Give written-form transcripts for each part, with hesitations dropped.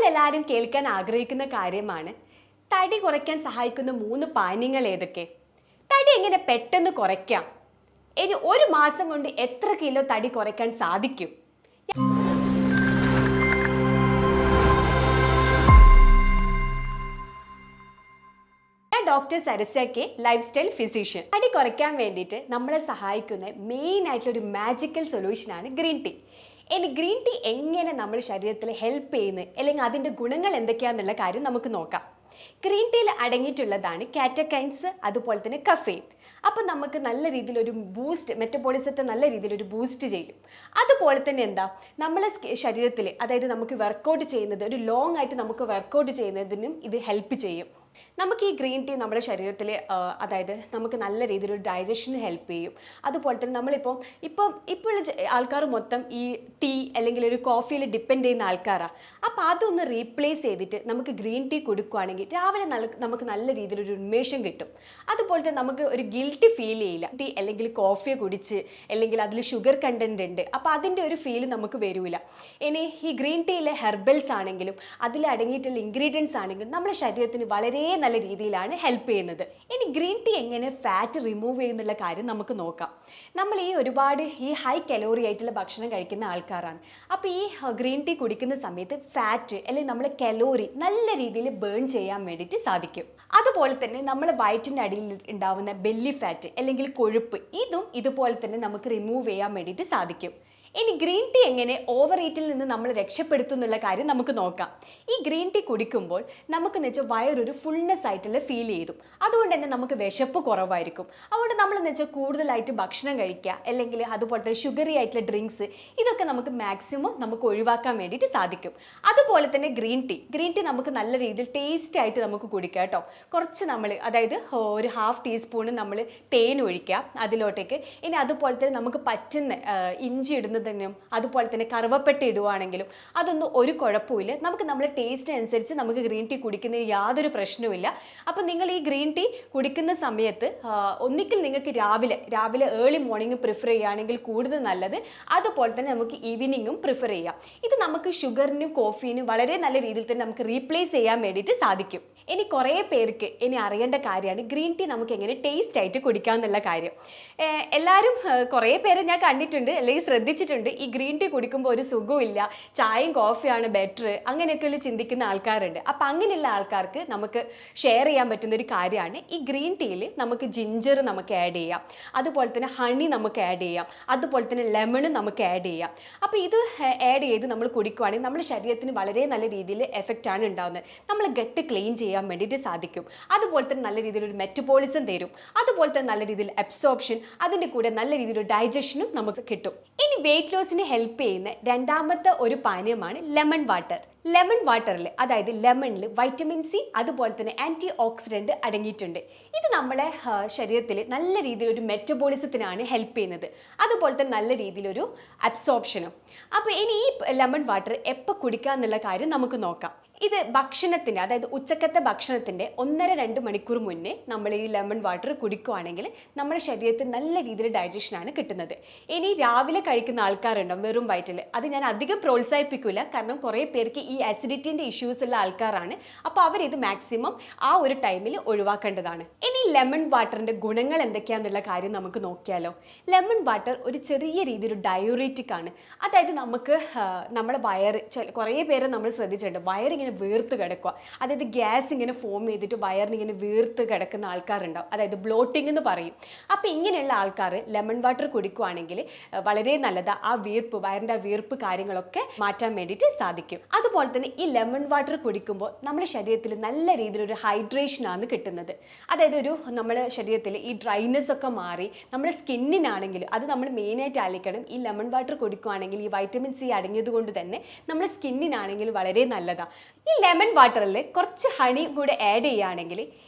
നമ്മളെല്ലാവരും കേൾക്കാൻ ആഗ്രഹിക്കുന്ന കാര്യമാണ് തടി കുറയ്ക്കാൻ സഹായിക്കുന്ന 3 പാനീയങ്ങൾ ഏതൊക്കെ? തടി എങ്ങനെ പെട്ടെന്ന് കുറയ്ക്കാം? ഇനി ഒരു മാസം കൊണ്ട് എത്ര കിലോ തടി കുറയ്ക്കാൻ സാധിക്കും? Doctor Sarasya K, life style physician. തടി കുറയ്ക്കാൻ വേണ്ടിയിട്ട് നമ്മളെ സഹായിക്കുന്ന മെയിൻ ആയിട്ടുള്ള ഒരു മാജിക്കൽ സൊല്യൂഷനാണ് ഗ്രീൻ ടീ. ഇനി ഗ്രീൻ ടീ എങ്ങനെ നമ്മുടെ ശരീരത്തിൽ ഹെൽപ്പ് ചെയ്യുന്നത്, അല്ലെങ്കിൽ അതിൻ്റെ ഗുണങ്ങൾ എന്തൊക്കെയാണെന്നുള്ള കാര്യം നമുക്ക് നോക്കാം. ഗ്രീൻ ടീയിൽ അടങ്ങിയിട്ടുള്ളതാണ് കാറ്റക്കൈൻസ്, അതുപോലെ തന്നെ കഫെയിൻ. അപ്പോൾ നമുക്ക് നല്ല രീതിയിലൊരു ബൂസ്റ്റ്, മെറ്റബോളിസത്തെ നല്ല രീതിയിലൊരു ബൂസ്റ്റ് ചെയ്യും. അതുപോലെ തന്നെ എന്താ, നമ്മളെ ശരീരത്തിൽ, അതായത് നമുക്ക് വർക്കൗട്ട് ചെയ്യുന്നത്, ഒരു ലോങ് ആയിട്ട് നമുക്ക് വർക്കൗട്ട് ചെയ്യുന്നതിനും ഇത് ഹെൽപ്പ് ചെയ്യും. നമുക്ക് ഈ ഗ്രീൻ ടീ നമ്മുടെ ശരീരത്തിൽ, അതായത് നമുക്ക് നല്ല രീതിയിലൊരു ഡൈജഷന് ഹെൽപ്പ് ചെയ്യും. അതുപോലെ തന്നെ ഇപ്പോൾ ആൾക്കാർ മൊത്തം ഈ ടീ അല്ലെങ്കിൽ ഒരു കോഫിയിൽ ഡിപ്പെൻഡ് ചെയ്യുന്ന ആൾക്കാരാണ്. അപ്പോൾ അതൊന്ന് റീപ്ലേസ് ചെയ്തിട്ട് നമുക്ക് ഗ്രീൻ ടീ കൊടുക്കുകയാണെങ്കിൽ രാവിലെ നമുക്ക് നല്ല രീതിയിലൊരു ഉന്മേഷം കിട്ടും. അതുപോലെ തന്നെ നമുക്ക് ഒരു ഗിൽറ്റി ഫീൽ ചെയ്യില്ല. ടീ അല്ലെങ്കിൽ കോഫിയെ കുടിച്ച്, അല്ലെങ്കിൽ അതിൽ ഷുഗർ കണ്ടന്റ് ഉണ്ട്, അപ്പോൾ അതിൻ്റെ ഒരു ഫീൽ നമുക്ക് വരില്ല. ഇനി ഈ ഗ്രീൻ ടീയിലെ ഹെർബൽസ് ആണെങ്കിലും അതിൽ അടങ്ങിയിട്ടുള്ള ഇൻഗ്രീഡിയൻസ് ആണെങ്കിലും നമ്മുടെ ശരീരത്തിന് വളരെ നല്ല രീതിയിലാണ് ഹെൽപ്പ് ചെയ്യുന്നത്. ഇനി ഗ്രീൻ ടീ എങ്ങനെ ഫാറ്റ് റിമൂവ് ചെയ്യുന്നുള്ള കാര്യം നമുക്ക് നോക്കാം. നമ്മൾ ഒരുപാട് ഹൈ കലോറി ആയിട്ടുള്ള ഭക്ഷണം കഴിക്കുന്ന ആൾക്കാരാണ്. അപ്പോൾ ഈ ഗ്രീൻ ടീ കുടിക്കുന്ന സമയത്ത് ഫാറ്റ് അല്ലെങ്കിൽ നമ്മളെ കലോറി നല്ല രീതിയിൽ ബേൺ ചെയ്യാൻ വേണ്ടിയിട്ട് സാധിക്കും. അതുപോലെ തന്നെ നമ്മളെ വയറ്റിൻ്റെ അടിയിൽ ഉണ്ടാവുന്ന ബെല്ലി ഫാറ്റ് അല്ലെങ്കിൽ കൊഴുപ്പ്, ഇതും ഇതുപോലെ തന്നെ നമുക്ക് റിമൂവ് ചെയ്യാൻ വേണ്ടിയിട്ട് സാധിക്കും. ഇനി ഗ്രീൻ ടീ എങ്ങനെ ഓവർ ഈറ്റിൽ നിന്ന് നമ്മൾ രക്ഷപ്പെടുത്തുന്നുള്ള കാര്യം നമുക്ക് നോക്കാം. ഈ ഗ്രീൻ ടീ കുടിക്കുമ്പോൾ നമുക്കെന്ന് വെച്ചാൽ വയറൊരു ഫുൾനെസ് ആയിട്ടുള്ള ഫീൽ ചെയ്തു. അതുകൊണ്ട് തന്നെ നമുക്ക് വിശപ്പ് കുറവായിരിക്കും. അതുകൊണ്ട് നമ്മളെന്ന് വെച്ചാൽ കൂടുതലായിട്ട് ഭക്ഷണം കഴിക്കുക, അല്ലെങ്കിൽ അതുപോലെ തന്നെ ഷുഗറി ആയിട്ടുള്ള ഡ്രിങ്ക്സ്, ഇതൊക്കെ നമുക്ക് മാക്സിമം നമുക്ക് ഒഴിവാക്കാൻ വേണ്ടിയിട്ട് സാധിക്കും. അതുപോലെ തന്നെ ഗ്രീൻ ടീ നമുക്ക് നല്ല രീതിയിൽ ടേസ്റ്റ് ആയിട്ട് നമുക്ക് കുടിക്കാം കേട്ടോ. കുറച്ച് അതായത് ഒരു ഹാഫ് ടീസ്പൂൺ നമ്മൾ തേൻ ഒഴിക്കുക അതിലോട്ടേക്ക്. ഇനി അതുപോലെ തന്നെ നമുക്ക് പറ്റുന്ന ഇഞ്ചി ഇടുന്നതിനും അതുപോലെ തന്നെ കറുവപ്പട്ട ഇടുവാണെങ്കിലും അതൊന്നും ഒരു കുഴപ്പമില്ല. നമുക്ക് നമ്മുടെ ടേസ്റ്റിനനുസരിച്ച് നമുക്ക് ഗ്രീൻ ടീ കുടിക്കുന്നതിൽ യാതൊരു പ്രശ്നവുമില്ല. അപ്പം നിങ്ങൾ ഈ ഗ്രീൻ ടീ കുടിക്കുന്ന സമയത്ത് ഒന്നിക്കൽ നിങ്ങൾക്ക് രാവിലെ ഏർലി മോർണിംഗ് പ്രിഫർ ചെയ്യുകയാണെങ്കിൽ കൂടുതൽ നല്ലത്. അതുപോലെ തന്നെ നമുക്ക് ഈവനിങ്ങും പ്രിഫർ ചെയ്യാം. ഇത് നമുക്ക് ഷുഗറിനും കോഫീനും വളരെ നല്ല രീതിയിൽ തന്നെ നമുക്ക് റീപ്ലേസ് ചെയ്യാൻ വേണ്ടിയിട്ട് സാധിക്കും. ഇനി കുറേ പേർക്ക് ഇനി അറിയേണ്ട കാര്യമാണ് ഗ്രീൻ ടീ നമുക്ക് എങ്ങനെ ടേസ്റ്റ് ആയിട്ട് കുടിക്കാം എന്നുള്ള കാര്യം. എല്ലാവരും കുറേ പേര് ഞാൻ കണ്ടിട്ടുണ്ട്, അല്ലെങ്കിൽ ശ്രദ്ധിച്ചിട്ടുണ്ട്, ഈ ഗ്രീൻ ടീ കുടിക്കുമ്പോൾ ഒരു സുഖമില്ല, ചായയും കോഫിയാണ് ബെറ്റർ, അങ്ങനെയൊക്കെ ചിന്തിക്കുന്ന ആൾക്കാരുണ്ട്. അപ്പം അങ്ങനെയുള്ള ആൾക്കാർക്ക് നമുക്ക് ഷെയർ ചെയ്യാൻ പറ്റുന്ന ഒരു കാര്യമാണ് ഈ ഗ്രീൻ ടീയിൽ നമുക്ക് ജിഞ്ചർ നമുക്ക് ആഡ് ചെയ്യാം, അതുപോലെ തന്നെ ഹണി നമുക്ക് ആഡ് ചെയ്യാം, അതുപോലെ തന്നെ ലെമണും നമുക്ക് ആഡ് ചെയ്യാം. അപ്പോൾ ഇത് ആഡ് ചെയ്ത് നമ്മൾ കുടിക്കുകയാണെങ്കിൽ നമ്മുടെ ശരീരത്തിന് വളരെ നല്ല രീതിയിൽ എഫക്റ്റ് ആണ് ഉണ്ടാകുന്നത്. നമ്മൾ ഗട്ട് ക്ലീൻ ചെയ്യാൻ വേണ്ടിയിട്ട് സാധിക്കും. അതുപോലെ തന്നെ നല്ല രീതിയിലൊരു മെറ്റബോളിസം തരും. അതുപോലെ തന്നെ നല്ല രീതിയിൽ അബ്സോർപ്ഷൻ, അതിൻ്റെ കൂടെ നല്ല രീതിയിലൊരു ഡൈജഷനും നമുക്ക് കിട്ടും. ഇനി വെയിറ്റ് ലോസിന് ഹെൽപ്പ് ചെയ്യുന്ന രണ്ടാമത്തെ ഒരു പാനീയമാണ് ലെമൺ വാട്ടർ. ലെമൺ വാട്ടറിൽ, അതായത് ലെമണിൽ വൈറ്റമിൻ സി അതുപോലെ തന്നെ ആൻറ്റി ഓക്സിഡൻറ്റ് അടങ്ങിയിട്ടുണ്ട്. ഇത് നമ്മളെ ശരീരത്തിൽ നല്ല രീതിയിലൊരു മെറ്റബോളിസത്തിനാണ് ഹെൽപ്പ് ചെയ്യുന്നത്. അതുപോലെ തന്നെ നല്ല രീതിയിലൊരു അബ്സോർപ്ഷനും. അപ്പോൾ ഇനി ഈ ലെമൺ വാട്ടർ എപ്പോൾ കുടിക്കുക എന്നുള്ള കാര്യം നമുക്ക് നോക്കാം. ഇത് ഭക്ഷണത്തിൻ്റെ, അതായത് ഉച്ചക്കത്തെ ഭക്ഷണത്തിൻ്റെ 1-2 മണിക്കൂർ മുന്നേ നമ്മൾ ഈ ലെമൺ വാട്ടർ കുടിക്കുകയാണെങ്കിൽ നമ്മുടെ ശരീരത്തിൽ നല്ല രീതിയിൽ ഡൈജഷനാണ് കിട്ടുന്നത്. ഇനി രാവിലെ കഴിക്കുന്ന ആൾക്കാരുണ്ടാവും വെറും വയറ്റിൽ, അത് ഞാൻ അധികം പ്രോത്സാഹിപ്പിക്കില്ല, കാരണം കുറേ പേർക്ക് ഈ അസിഡിറ്റിൻ്റെ ഇഷ്യൂസ് ഉള്ള ആൾക്കാരാണ്. അപ്പോൾ അവരിത് മാക്സിമം ആ ഒരു ടൈമിൽ ഒഴിവാക്കേണ്ടതാണ്. ഇനി ലെമൺ വാട്ടറിൻ്റെ ഗുണങ്ങൾ എന്തൊക്കെയാണെന്നുള്ള കാര്യം നമുക്ക് നോക്കിയാലോ. ലെമൺ വാട്ടർ ഒരു ചെറിയ രീതിയിൽ ഡയോറിറ്റിക് ആണ്. അതായത് നമുക്ക് നമ്മുടെ വയറ്, കുറേ പേരെ നമ്മൾ ശ്രദ്ധിച്ചിട്ടുണ്ട്, വയറിങ്ങനെ വീർത്ത് കിടക്കുക, അതായത് ഗ്യാസ് ഇങ്ങനെ ഫോം ചെയ്തിട്ട് വയറിന് ഇങ്ങനെ വീർത്ത് കിടക്കുന്ന ആൾക്കാരുണ്ടാവും, അതായത് ബ്ലോട്ടിംഗ് എന്ന് പറയും. അപ്പോൾ ഇങ്ങനെയുള്ള ആൾക്കാർ ലെമൺ വാട്ടർ കുടിക്കുകയാണെങ്കിൽ വളരെ നല്ലതാണ്. ആ വീർപ്പ്, വയറിൻ്റെ ആ വീർപ്പ് കാര്യങ്ങളൊക്കെ മാറ്റാൻ വേണ്ടിയിട്ട് സാധിക്കും. അതുപോലെ തന്നെ ഈ ലെമൺ വാട്ടർ കുടിക്കുമ്പോൾ നമ്മുടെ ശരീരത്തിൽ നല്ല രീതിയിലൊരു ഹൈഡ്രേഷനാണ് കിട്ടുന്നത്. അതായത് നമ്മുടെ ശരീരത്തിൽ ഈ ഡ്രൈനെസ് ഒക്കെ മാറി നമ്മുടെ സ്കിന്നിനാണെങ്കിൽ, അത് നമ്മൾ മെയിനായിട്ട് ആലോചിക്കണം, ഈ ലെമൺ വാട്ടർ കുടിക്കുകയാണെങ്കിൽ ഈ വൈറ്റമിൻ സി അടങ്ങിയത് കൊണ്ട് തന്നെ നമ്മുടെ സ്കിന്നിനാണെങ്കിൽ വളരെ നല്ലതാണ്. ഈ ലെമൺ വാട്ടറിൽ കുറച്ച് ഹണി കൂടെ ആഡ് ചെയ്യുകയാണെങ്കിൽ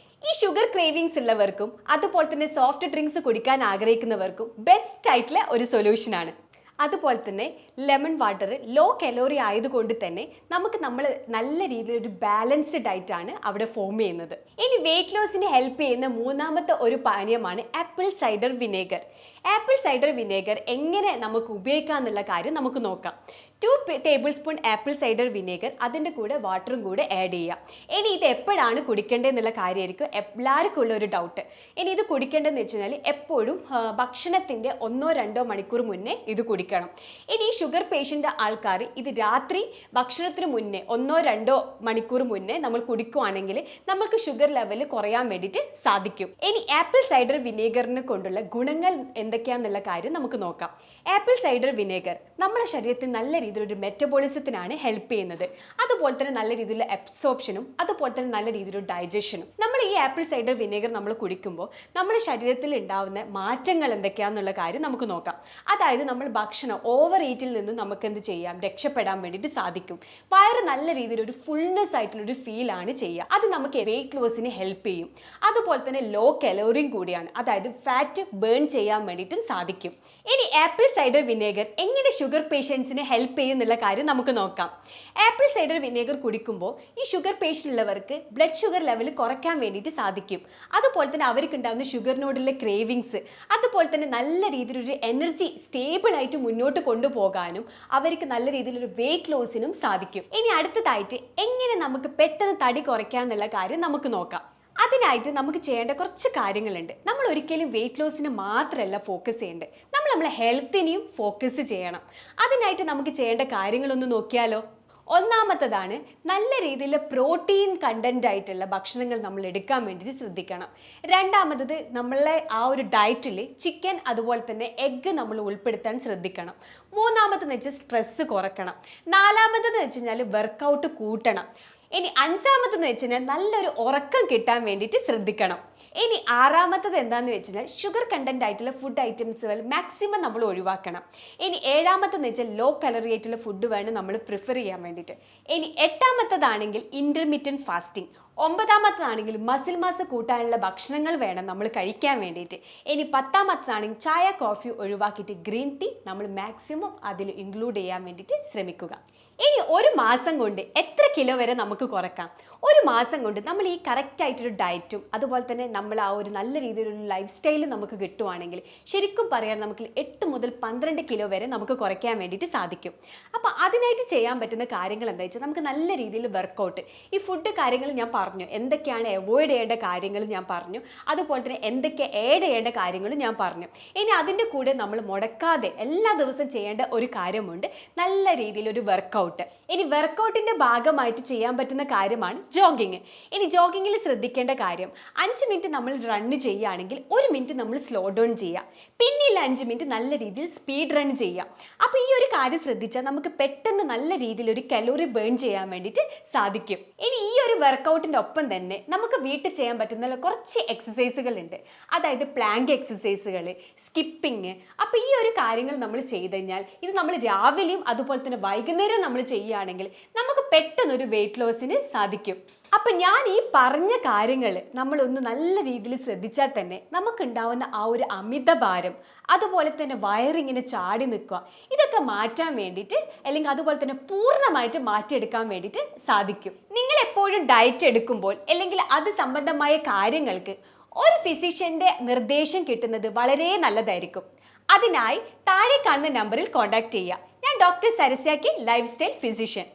ഈ ഷുഗർ ക്രേവിങ്സ് ഉള്ളവർക്കും അതുപോലെ തന്നെ സോഫ്റ്റ് ഡ്രിങ്ക്സ് കുടിക്കാൻ ആഗ്രഹിക്കുന്നവർക്കും ബെസ്റ്റ് ആയിട്ടുള്ള ഒരു സൊല്യൂഷനാണ്. അതുപോലെ തന്നെ ലെമൺ വാട്ടർ ലോ കലോറി ആയതുകൊണ്ട് തന്നെ നമുക്ക് നല്ല രീതിയിൽ ഒരു ബാലൻസ്ഡ് ഡയറ്റ് ആണ് അവിടെ ഫോം ചെയ്യുന്നത്. ഇനി വെയിറ്റ് ലോസിന് ഹെൽപ്പ് ചെയ്യുന്ന മൂന്നാമത്തെ ഒരു പാനീയമാണ് apple cider vinegar. Apple cider vinegar എങ്ങനെ നമുക്ക് ഉപയോഗിക്കാം എന്നുള്ള കാര്യം നമുക്ക് നോക്കാം. 2 tablespoon apple cider vinegar, അതിൻ്റെ കൂടെ വാട്ടറും കൂടെ ആഡ് ചെയ്യാം. ഇനി ഇത് എപ്പോഴാണ് കുടിക്കേണ്ടതെന്നുള്ള കാര്യമായിരിക്കും എല്ലാവർക്കും ഉള്ള ഒരു ഡൗട്ട്. ഇനി ഇത് കുടിക്കേണ്ടതെന്ന് വെച്ച് കഴിഞ്ഞാൽ എപ്പോഴും ഭക്ഷണത്തിൻ്റെ 1-2 മണിക്കൂർ മുന്നേ ഇത് കുടിക്കണം. ഇനി ഷുഗർ പേഷ്യൻ്റ് ആൾക്കാർ ഇത് രാത്രി ഭക്ഷണത്തിന് മുന്നേ 1-2 മണിക്കൂർ മുന്നേ നമ്മൾ കുടിക്കുകയാണെങ്കിൽ നമുക്ക് ഷുഗർ ലെവൽ കുറയാൻ വേണ്ടിയിട്ട് സാധിക്കും. ഇനി ആപ്പിൾ സൈഡർ വിനേഗറിനെ കൊണ്ടുള്ള ഗുണങ്ങൾ എന്തൊക്കെയാണെന്നുള്ള കാര്യം നമുക്ക് നോക്കാം. ആപ്പിൾ സൈഡർ വിനേഗർ നമ്മുടെ ശരീരത്തിൽ നല്ല രീതിയിലൊരു മെറ്റബോളിസത്തിനാണ് ഹെൽപ്പ് ചെയ്യുന്നത്. അതുപോലെ തന്നെ നല്ല രീതിയിലുള്ള അബ്സോർപ്ഷനും അതുപോലെ തന്നെ നല്ല രീതിയിലുള്ള ഡൈജഷനും. നമ്മൾ ഈ ആപ്പിൾ സൈഡർ വിനേഗർ നമ്മൾ കുടിക്കുമ്പോൾ നമ്മുടെ ശരീരത്തിൽ ഉണ്ടാവുന്ന മാറ്റങ്ങൾ എന്തൊക്കെയാണെന്നുള്ള കാര്യം നമുക്ക് നോക്കാം. അതായത് നമ്മൾ ഭക്ഷണം ഓവർ ഈറ്റിൽ നിന്ന് നമുക്ക് എന്ത് ചെയ്യാം, രക്ഷപ്പെടാൻ വേണ്ടിയിട്ട് സാധിക്കും. വയറ് നല്ല രീതിയിലൊരു ഫുൾനെസ് ആയിട്ടുള്ളൊരു ഫീലാണ് ചെയ്യുക. അത് നമുക്ക് വെയിറ്റ് ലോസിന് ഹെൽപ്പ് ചെയ്യും. അതുപോലെ തന്നെ ലോ കലോറിയും കൂടിയാണ്, അതായത് ഫാറ്റ് ബേൺ ചെയ്യാൻ വേണ്ടിയിട്ടും സാധിക്കും. ഇനി ആപ്പിൾ സൈഡർ വിനേഗർ എങ്ങനെ ഷുഗർ പേഷ്യൻസിനെ ഹെൽപ്പ് ചെയ്യും എന്നുള്ള കാര്യം നമുക്ക് നോക്കാം. ആപ്പിൾ സൈഡർ വിനേഗർ കുടിക്കുമ്പോൾ ഈ ഷുഗർ പേഷ്യൻ്റ് ഉള്ളവർക്ക് ബ്ലഡ് ഷുഗർ ലെവൽ കുറയ്ക്കാൻ വേണ്ടിയിട്ട് സാധിക്കും. അതുപോലെ തന്നെ അവർക്ക് ഉണ്ടാകുന്ന ഷുഗറിനോടുള്ള ക്രേവിങ്സ്, അതുപോലെ തന്നെ നല്ല രീതിയിലൊരു എനർജി സ്റ്റേബിൾ ആയിട്ട് മുന്നോട്ട് കൊണ്ടുപോകാനും അവർക്ക് നല്ല രീതിയിലൊരു വെയിറ്റ് ലോസിനും സാധിക്കും. ഇനി അടുത്തതായിട്ട് എങ്ങനെ നമുക്ക് പെട്ടെന്ന് തടി കുറയ്ക്കാം എന്നുള്ള കാര്യം നമുക്ക് നോക്കാം. അതിനായിട്ട് നമുക്ക് ചെയ്യേണ്ട കുറച്ച് കാര്യങ്ങളുണ്ട്. നമ്മൾ ഒരിക്കലും വെയിറ്റ് ലോസിന് മാത്രമല്ല ഫോക്കസ് ചെയ്യേണ്ടത്, നമ്മളെ ഹെൽത്തിനെയും ഫോക്കസ് ചെയ്യണം. അതിനായിട്ട് നമുക്ക് ചെയ്യേണ്ട കാര്യങ്ങളൊന്ന് നോക്കിയാലോ. ഒന്നാമത്തതാണ് നല്ല രീതിയിൽ പ്രോട്ടീൻ കണ്ടന്റ് ആയിട്ടുള്ള ഭക്ഷണങ്ങൾ നമ്മൾ എടുക്കാൻ വേണ്ടിയിട്ട് ശ്രദ്ധിക്കണം. രണ്ടാമത്തത് നമ്മളെ ആ ഒരു ഡയറ്റിൽ ചിക്കൻ അതുപോലെ തന്നെ എഗ്ഗ് നമ്മൾ ഉൾപ്പെടുത്താൻ ശ്രദ്ധിക്കണം. മൂന്നാമതെന്ന് വെച്ചാൽ സ്ട്രെസ്സ് കുറയ്ക്കണം. നാലാമതെന്ന് വെച്ച് കഴിഞ്ഞാൽ വർക്കൗട്ട് കൂട്ടണം. ഇനി അഞ്ചാമതെന്ന് വെച്ച് കഴിഞ്ഞാൽ നല്ലൊരു ഉറക്കം കിട്ടാൻ വേണ്ടിയിട്ട് ശ്രദ്ധിക്കണം. ഇനി ആറാമത്തത് എന്താണെന്ന് വെച്ച് കഴിഞ്ഞാൽ ഷുഗർ കണ്ടന്റ് ആയിട്ടുള്ള ഫുഡ് ഐറ്റംസുകൾ മാക്സിമം നമ്മൾ ഒഴിവാക്കണം. ഇനി ഏഴാമത്തെന്ന് വെച്ചാൽ ലോ കലറി ആയിട്ടുള്ള ഫുഡ് വേണം നമ്മൾ പ്രിഫർ ചെയ്യാൻ വേണ്ടിയിട്ട്. ഇനി എട്ടാമത്തതാണെങ്കിൽ ഇന്റർമീഡിയറ്റ് ഫാസ്റ്റിംഗ്. ഒമ്പതാമത്തതാണെങ്കിൽ മസിൽ മാസ് കൂട്ടാനുള്ള ഭക്ഷണങ്ങൾ വേണം നമ്മൾ കഴിക്കാൻ വേണ്ടിയിട്ട്. ഇനി പത്താമത്തതാണെങ്കിൽ ചായ കോഫി ഒഴിവാക്കിയിട്ട് ഗ്രീൻ ടീ നമ്മൾ മാക്സിമം അതിൽ ഇൻക്ലൂഡ് ചെയ്യാൻ വേണ്ടിയിട്ട് ശ്രമിക്കുക. ഇനി ഒരു മാസം കൊണ്ട് എത്ര കിലോ വരെ നമുക്ക് കുറക്കാം? ഒരു മാസം കൊണ്ട് നമ്മൾ ഈ കറക്റ്റ് ആയിട്ടൊരു ഡയറ്റും അതുപോലെ തന്നെ നമ്മൾ ആ ഒരു നല്ല രീതിയിലൊരു ലൈഫ് സ്റ്റൈലും നമുക്ക് കിട്ടുവാണെങ്കിൽ ശരിക്കും പറയാൻ നമുക്ക് 8 മുതൽ 12 കിലോ വരെ നമുക്ക് കുറയ്ക്കാൻ വേണ്ടിയിട്ട് സാധിക്കും. അപ്പോൾ അതിനായിട്ട് ചെയ്യാൻ പറ്റുന്ന കാര്യങ്ങൾ എന്താ വെച്ചാൽ നമുക്ക് നല്ല രീതിയിൽ വർക്കൗട്ട്, ഈ ഫുഡ് കാര്യങ്ങൾ ഞാൻ പറഞ്ഞു, എന്തൊക്കെയാണ് അവോയ്ഡ് ചെയ്യേണ്ട കാര്യങ്ങൾ ഞാൻ പറഞ്ഞു, അതുപോലെ തന്നെ എന്തൊക്കെ ആഡ് ചെയ്യേണ്ട കാര്യങ്ങൾ ഞാൻ പറഞ്ഞു. ഇനി അതിൻ്റെ കൂടെ നമ്മൾ മുടക്കാതെ എല്ലാ ദിവസവും ചെയ്യേണ്ട ഒരു കാര്യമുണ്ട്, നല്ല രീതിയിലൊരു വർക്കൗട്ട്. ഇനി വർക്കൗട്ടിൻ്റെ ഭാഗമായിട്ട് ചെയ്യാൻ പറ്റുന്ന കാര്യമാണ് ജോഗിങ്. ഇനി ജോഗിങ്ങിൽ ശ്രദ്ധിക്കേണ്ട കാര്യം 5 മിനിറ്റ് നമ്മൾ റണ്ണ് ചെയ്യുകയാണെങ്കിൽ 1 മിനിറ്റ് നമ്മൾ സ്ലോ ഡൗൺ ചെയ്യുക, പിന്നെയുള്ള 5 മിനിറ്റ് നല്ല രീതിയിൽ സ്പീഡ് റൺ ചെയ്യുക. അപ്പോൾ ഈ ഒരു കാര്യം ശ്രദ്ധിച്ചാൽ നമുക്ക് പെട്ടെന്ന് നല്ല രീതിയിൽ ഒരു കലോറി ബേൺ ചെയ്യാൻ വേണ്ടിയിട്ട് സാധിക്കും. ഇനി ഈ ഒരു വർക്കൗട്ടിൻ്റെ ഒപ്പം തന്നെ നമുക്ക് വീട്ടിൽ ചെയ്യാൻ പറ്റുന്ന കുറച്ച് എക്സസൈസുകൾ ഉണ്ട്, അതായത് പ്ലാങ്ക് എക്സസൈസുകൾ, സ്കിപ്പിങ്. അപ്പോൾ ഈ ഒരു കാര്യങ്ങൾ നമ്മൾ ചെയ്ത് കഴിഞ്ഞാൽ ഇത് നമ്മൾ രാവിലെയും അതുപോലെ തന്നെ വൈകുന്നേരവും നമ്മൾ ചെയ്യുകയാണെങ്കിൽ നമുക്ക് പെട്ടെന്നൊരു വെയിറ്റ് ലോസിന് സാധിക്കും. അപ്പം ഞാൻ ഈ പറഞ്ഞ കാര്യങ്ങൾ നമ്മളൊന്ന് നല്ല രീതിയിൽ ശ്രദ്ധിച്ചാൽ തന്നെ നമുക്കുണ്ടാവുന്ന ആ ഒരു അമിതഭാരം, അതുപോലെ തന്നെ വയറിങ്ങനെ ചാടി നിൽക്കുക, ഇതൊക്കെ മാറ്റാൻ വേണ്ടിയിട്ട് അല്ലെങ്കിൽ അതുപോലെ തന്നെ പൂർണ്ണമായിട്ട് മാറ്റിയെടുക്കാൻ വേണ്ടിയിട്ട് സാധിക്കും. നിങ്ങൾ എപ്പോഴും ഡയറ്റ് എടുക്കുമ്പോൾ അല്ലെങ്കിൽ അത് സംബന്ധമായ കാര്യങ്ങൾക്ക് ഒരു ഫിസിഷ്യൻ്റെ നിർദ്ദേശം കിട്ടുന്നത് വളരെ നല്ലതായിരിക്കും. അതിനായി താഴെ കാണുന്ന നമ്പറിൽ കോൺടാക്ട് ചെയ്യുക. ഞാൻ ഡോക്ടർ സരസ്യാക്കി, ലൈഫ് സ്റ്റൈൽ ഫിസിഷ്യൻ.